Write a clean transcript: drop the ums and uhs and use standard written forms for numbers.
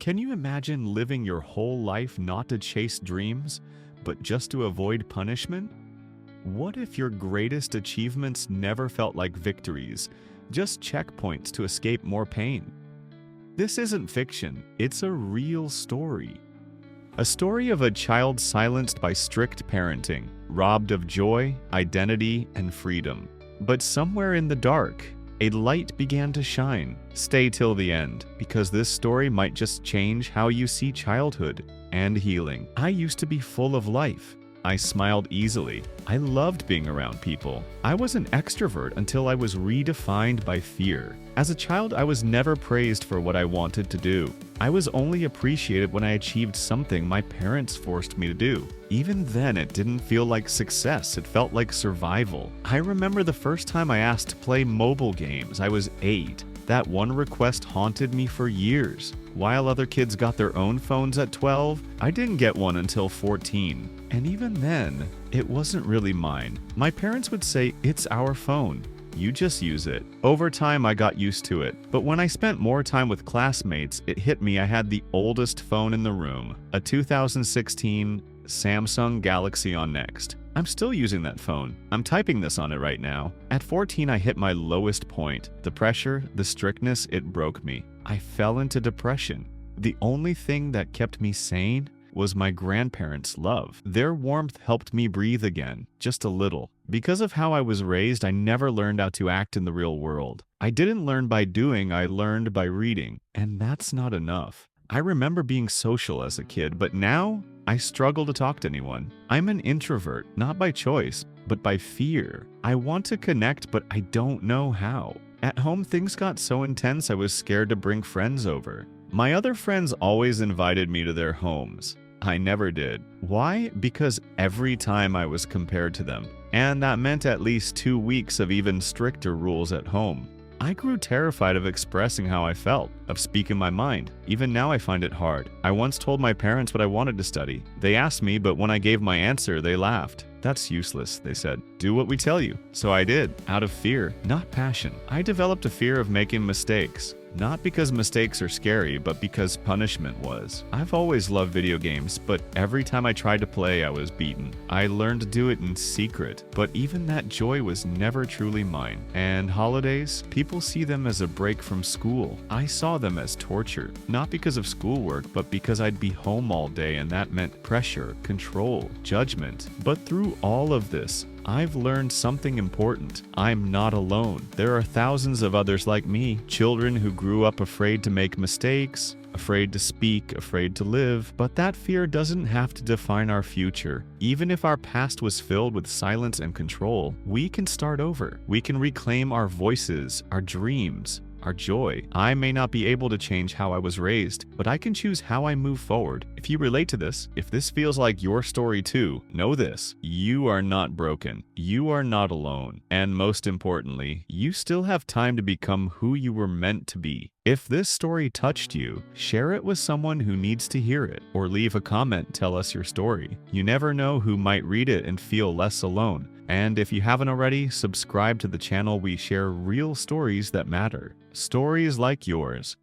Can you imagine living your whole life not to chase dreams, but just to avoid punishment? What if your greatest achievements never felt like victories, just checkpoints to escape more pain? This isn't fiction, it's a real story. A story of a child silenced by strict parenting, robbed of joy, identity, and freedom. But somewhere in the dark, a light began to shine. Stay till the end, because this story might just change how you see childhood and healing. I used to be full of life. I smiled easily. I loved being around people. I was an extrovert until I was redefined by fear. As a child, I was never praised for what I wanted to do. I was only appreciated when I achieved something my parents forced me to do. Even then, it didn't feel like success, it felt like survival. I remember the first time I asked to play mobile games. I was 8. That one request haunted me for years. While other kids got their own phones at 12, I didn't get one until 14. And even then, it wasn't really mine. My parents would say, "It's our phone. You just use it." Over time, I got used to it. But when I spent more time with classmates, it hit me I had the oldest phone in the room, a 2016 Samsung Galaxy on Next. I'm still using that phone. I'm typing this on it right now. At 14, I hit my lowest point. The pressure, the strictness, it broke me. I fell into depression. The only thing that kept me sane was my grandparents' love. Their warmth helped me breathe again, just a little. Because of how I was raised, I never learned how to act in the real world. I didn't learn by doing, I learned by reading. And that's not enough. I remember being social as a kid, but now I struggle to talk to anyone. I'm an introvert, not by choice, but by fear. I want to connect, but I don't know how. At home, things got so intense I was scared to bring friends over. My other friends always invited me to their homes. I never did. Why? Because every time I was compared to them. And that meant at least 2 weeks of even stricter rules at home. I grew terrified of expressing how I felt, of speaking my mind. Even now I find it hard. I once told my parents what I wanted to study. They asked me, but when I gave my answer, they laughed. "That's useless," they said. "Do what we tell you." So I did, out of fear, not passion. I developed a fear of making mistakes. Not because mistakes are scary, but because punishment was. I've always loved video games, but every time I tried to play, I was beaten. I learned to do it in secret, but even that joy was never truly mine. And holidays, people see them as a break from school. I saw them as torture, not because of schoolwork, but because I'd be home all day and that meant pressure, control, judgment. But through all of this, I've learned something important. I'm not alone. There are thousands of others like me, children who grew up afraid to make mistakes, afraid to speak, afraid to live. But that fear doesn't have to define our future. Even if our past was filled with silence and control, we can start over. We can reclaim our voices, our dreams, our joy. I may not be able to change how I was raised, but I can choose how I move forward. If you relate to this, if this feels like your story too, know this: you are not broken. You are not alone. And most importantly, you still have time to become who you were meant to be. If this story touched you, share it with someone who needs to hear it, or leave a comment, tell us your story. You never know who might read it and feel less alone. And if you haven't already, subscribe to the channel. We share real stories that matter. Stories like yours.